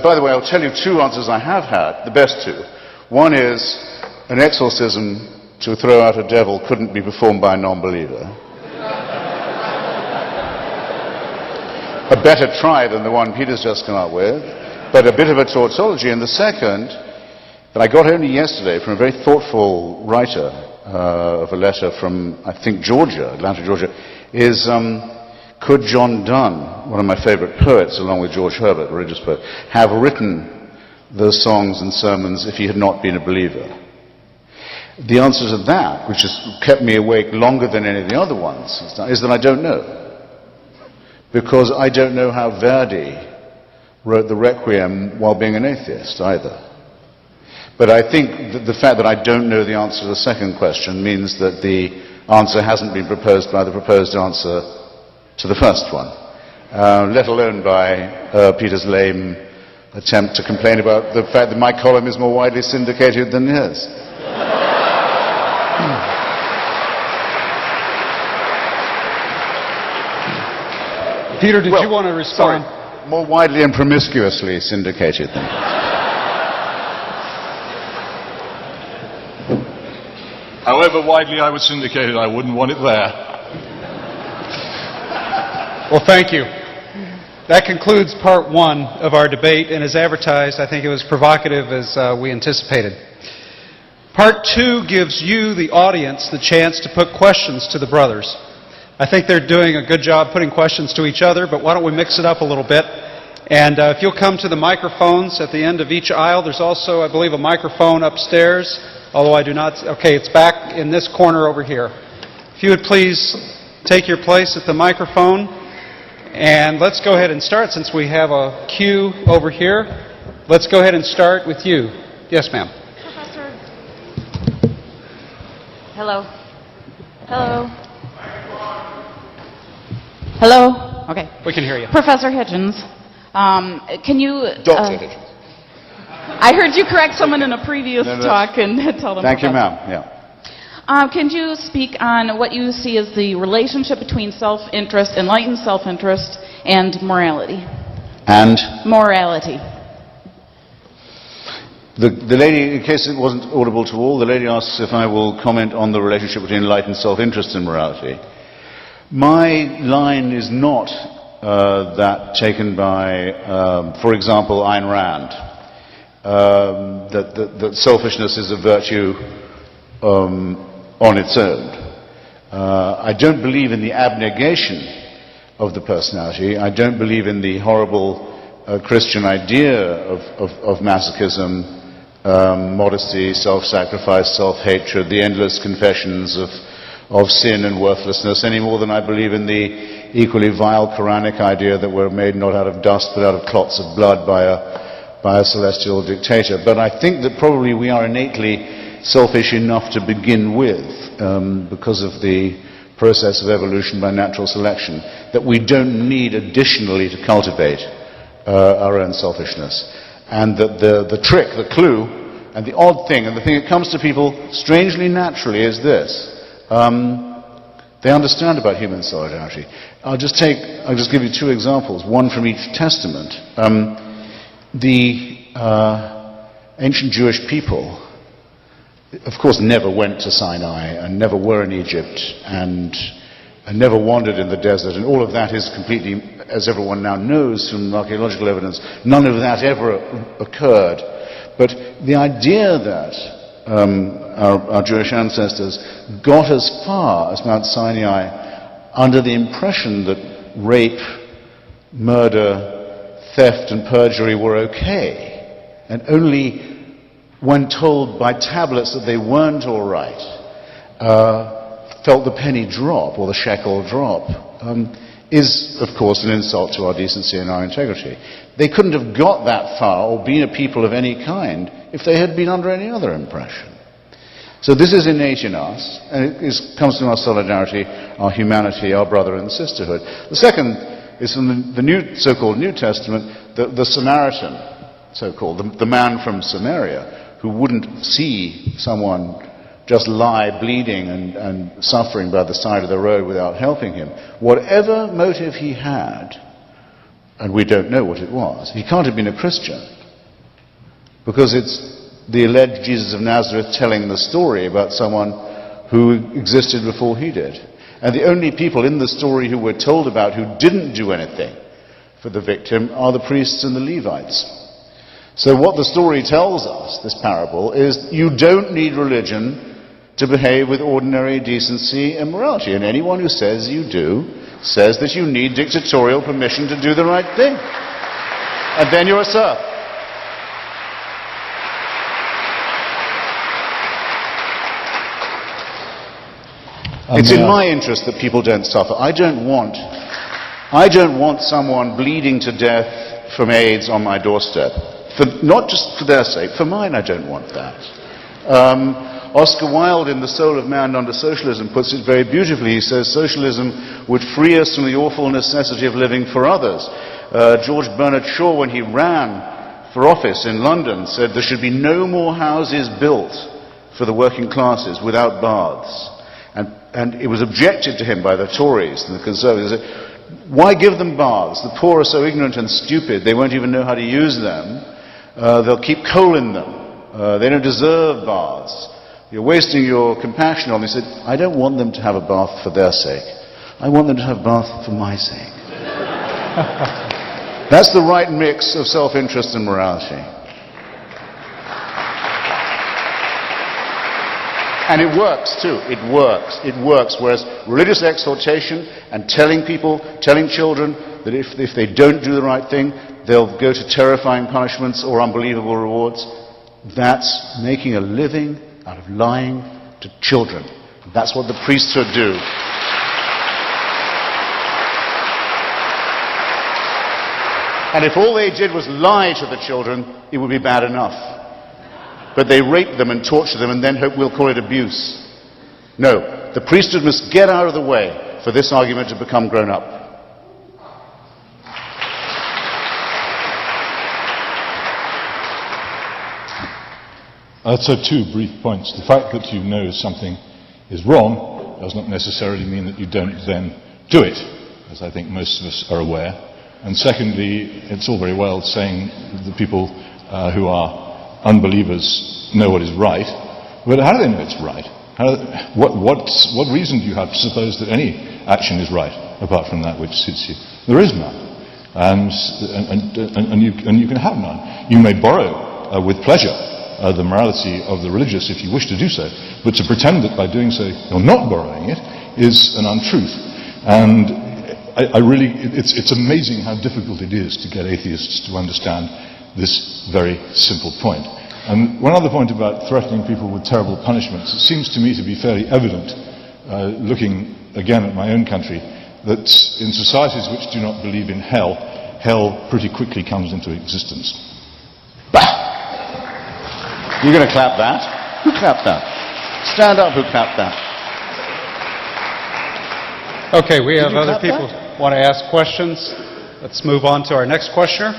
By the way, I'll tell you two answers I have had, the best two. One is an exorcism to throw out a devil couldn't be performed by a non-believer. A better try than the one Peter's just come up with, but a bit of a tautology. And the second, that I got only yesterday from a very thoughtful writer of a letter from, I think, Georgia, Atlanta, Georgia, is could John Donne, one of my favorite poets, along with George Herbert, a religious poet, have written those songs and sermons if he had not been a believer? The answer to that, which has kept me awake longer than any of the other ones, is that I don't know. Because I don't know how Verdi wrote the Requiem while being an atheist either. But I think that the fact that I don't know the answer to the second question means that the answer hasn't been proposed by the proposed answer to the first one, let alone by Peter's lame attempt to complain about the fact that my column is more widely syndicated than his. Peter, did you want to respond? Sorry, more widely and promiscuously syndicated than. However widely I was syndicated, I wouldn't want it there. Well, thank you. That concludes part one of our debate, and as advertised, I think it was provocative as we anticipated. Part two gives you, the audience, the chance to put questions to the brothers. I think they're doing a good job putting questions to each other, but why don't we mix it up a little bit? And if you'll come to the microphones at the end of each aisle, there's also, I believe, a microphone upstairs, although I do not... Okay, it's back in this corner over here. If you would please take your place at the microphone, and let's go ahead and start since we have a queue over here. Let's go ahead and start with you. Yes, ma'am. Professor. Hello. Hello. Hello? Okay. We can hear you. Professor Hitchens, can you... Dr. Hitchens. I heard you correct someone in a previous talk and tell them... Thank you, ma'am. Yeah. Can you speak on what you see as the relationship between self-interest, enlightened self-interest, and morality? And? Morality. The lady, in case it wasn't audible to all, the lady asks if I will comment on the relationship between enlightened self-interest and morality. My line is not that taken by, for example, Ayn Rand, that selfishness is a virtue on its own. I don't believe in the abnegation of the personality. I don't believe in the horrible Christian idea of masochism, modesty, self-sacrifice, self-hatred, the endless confessions of sin and worthlessness, any more than I believe in the equally vile Quranic idea that we're made not out of dust but out of clots of blood by a celestial dictator. But I think that probably we are innately selfish enough to begin with, because of the process of evolution by natural selection, that we don't need additionally to cultivate our own selfishness. And that the trick, the clue, and the odd thing, and the thing that comes to people strangely naturally is this. They understand about human solidarity. I'll just give you two examples, one from each testament. The ancient Jewish people, of course, never went to Sinai and never were in Egypt and never wandered in the desert, and all of that is completely, as everyone now knows from archaeological evidence, none of that ever occurred. But the idea that our Jewish ancestors got as far as Mount Sinai under the impression that rape, murder, theft and perjury were okay, and only when told by tablets that they weren't all right, felt the penny drop or the shekel drop, is, of course, an insult to our decency and our integrity. They couldn't have got that far or been a people of any kind if they had been under any other impression. So this is innate in us, and it comes from our solidarity, our humanity, our brother and sisterhood. The second is from the so-called New Testament, the Samaritan, so-called, the man from Samaria, who wouldn't see someone just lie bleeding and suffering by the side of the road without helping him. Whatever motive he had, and we don't know what it was. He can't have been a Christian, because it's the alleged Jesus of Nazareth telling the story about someone who existed before he did. And the only people in the story who we're told about who didn't do anything for the victim are the priests and the Levites. So what the story tells us, this parable, is you don't need religion to behave with ordinary decency and morality. And anyone who says you do says that you need dictatorial permission to do the right thing. And then you're a serf. It's in my interest that people don't suffer. I don't want someone bleeding to death from AIDS on my doorstep. Not just for their sake, for mine I don't want that. Oscar Wilde in The Soul of Man Under Socialism puts it very beautifully. He says socialism would free us from the awful necessity of living for others. George Bernard Shaw, when he ran for office in London, said there should be no more houses built for the working classes without baths. And it was objected to him by the Tories and the Conservatives. They said, why give them baths? The poor are so ignorant and stupid, they won't even know how to use them. They'll keep coal in them. They don't deserve baths. You're wasting your compassion on them. He said, I don't want them to have a bath for their sake. I want them to have a bath for my sake. That's the right mix of self-interest and morality. And it works too. It works. It works. Whereas religious exhortation and telling people, telling children that if they don't do the right thing, they'll go to terrifying punishments or unbelievable rewards, that's making a living out of lying to children. That's what the priesthood do. And if all they did was lie to the children, it would be bad enough. But they rape them and torture them and then hope we'll call it abuse. No, the priesthood must get out of the way for this argument to become grown up. So two brief points. The fact that you know something is wrong does not necessarily mean that you don't then do it, as I think most of us are aware. And secondly, it's all very well saying the people who are unbelievers know what is right, but how do they know it's right? What reason do you have to suppose that any action is right, apart from that which suits you? There is none. And you can have none. You may borrow with pleasure the morality of the religious if you wish to do so, but to pretend that by doing so you're not borrowing it is an untruth. And it's amazing how difficult it is to get atheists to understand this very simple point. And one other point about threatening people with terrible punishments. It seems to me to be fairly evident, looking again at my own country, that in societies which do not believe in hell, hell pretty quickly comes into existence. Bah! You're going to clap that? Who clapped that? Stand up, who clapped that? Okay, we have other people that? want to ask questions. Let's move on to our next questioner.